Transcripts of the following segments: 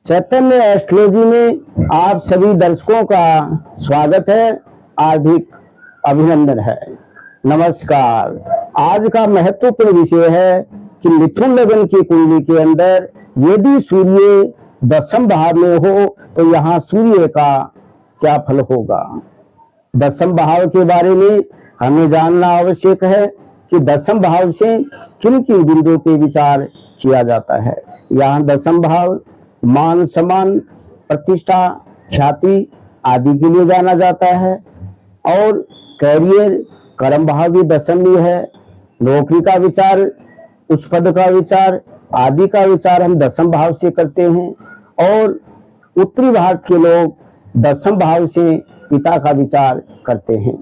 चैतन्य astrology में आप सभी दर्शकों का स्वागत है, हार्दिक अभिनंदन है। नमस्कार। आज का महत्वपूर्ण विषय है कि मिथुन लग्न की कुंडली के अंदर यदि सूर्य दशम भाव में हो तो यहाँ सूर्य का क्या फल होगा। दशम भाव के बारे में हमें जानना आवश्यक है कि दशम भाव से किन किन बिंदुओं पे विचार किया जाता है। यहाँ दशम भाव मान सम्मान, प्रतिष्ठा, ख्याति आदि के लिए जाना जाता है और कैरियर कर्म भाव भी दशम में है। नौकरी का विचार, उच्च पद का विचार आदि का विचार हम दशम भाव से करते हैं और उत्तरी भारत के लोग दशम भाव से पिता का विचार करते हैं।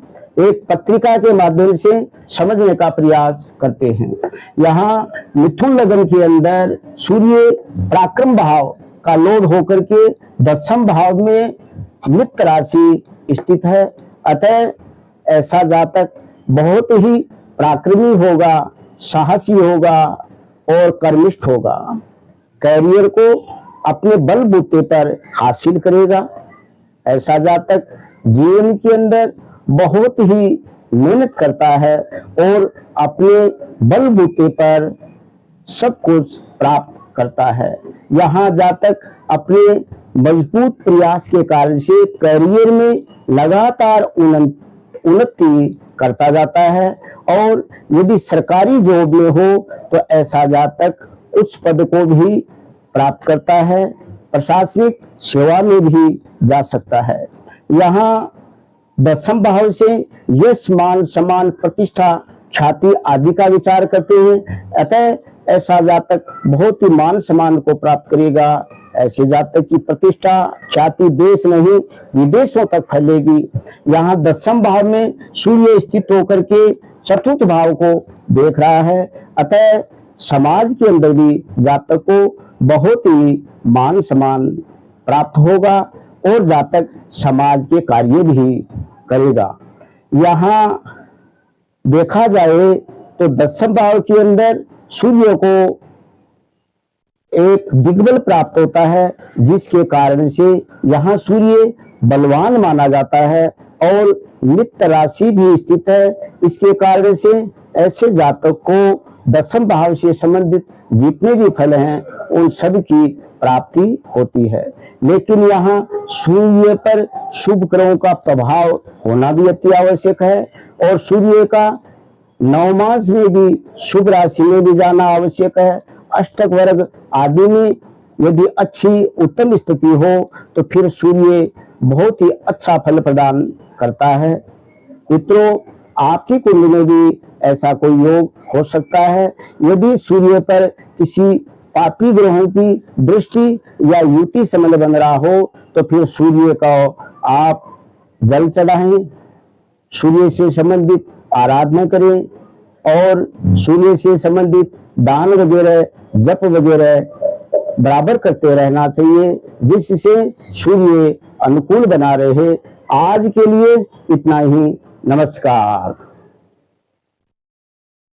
एक पत्रिका के माध्यम से समझने का प्रयास करते हैं। यहाँ मिथुन लग्न के अंदर सूर्य पराक्रम भाव का लोड होकर के दशम भाव में मित्र राशि स्थित है। अतः ऐसा जातक बहुत ही पराक्रमी होगा, साहसी होगा और कर्मिष्ठ होगा। कैरियर को अपने बलबूते पर हासिल करेगा। ऐसा जातक जीवन के अंदर बहुत ही मेहनत करता है और अपने बलबूते पर सब कुछ प्राप्त करता है। यहाँ जातक अपने मजबूत प्रयास के कारण से कैरियर में लगातार उन्नति करता जाता है और यदि सरकारी जॉब में हो तो ऐसा जातक उच्च पद को भी प्राप्त करता है, प्रशासनिक सेवा में भी जा सकता है। यहाँ दशम भाव से यश, मान सम्मान, प्रतिष्ठा, ख्याति आदि का विचार करते हैं। अतः ऐसा जातक बहुत ही मान सम्मान को प्राप्त करेगा। ऐसे जातक की प्रतिष्ठा ख्याति देश नहीं विदेशों तक फैलेगी। यहाँ दशम भाव में सूर्य स्थित होकर के चतुर्थ भाव को देख रहा है। अतः समाज के अंदर भी जातक को बहुत ही मान सम्मान प्राप्त होगा और जातक समाज के कार्य भी करेगा। यहाँ देखा जाए तो दशम भाव के अंदर सूर्य को एक दिग्बल प्राप्त होता है, जिसके कारण से यहाँ सूर्य बलवान माना जाता है और मित्र राशि भी स्थित है। इसके कारण से ऐसे जातक को दशम भाव से संबंधित जितने भी फल हैं उन सब की प्राप्ति होती है। लेकिन यहाँ सूर्य पर शुभ ग्रहों का प्रभाव होना भी अति आवश्यक है और सूर्य का नवमास में भी शुभ राशि में भी जाना आवश्यक है। अष्टक वर्ग आदि में यदि अच्छी उत्तम स्थिति हो तो फिर सूर्य बहुत ही अच्छा फल प्रदान करता है। मित्रों, आपकी कुंडली में भी ऐसा कोई योग हो सकता है। यदि सूर्य पर किसी पापी ग्रहों की दृष्टि या युति संबंध बन रहा हो तो फिर सूर्य का आप जल चढ़ाएं, सूर्य से संबंधित आराधना करें और सूर्य से संबंधित दान वगैरह, जप वगैरह बराबर करते रहना चाहिए, जिससे सूर्य अनुकूल बना रहे। आज के लिए इतना ही। नमस्कार।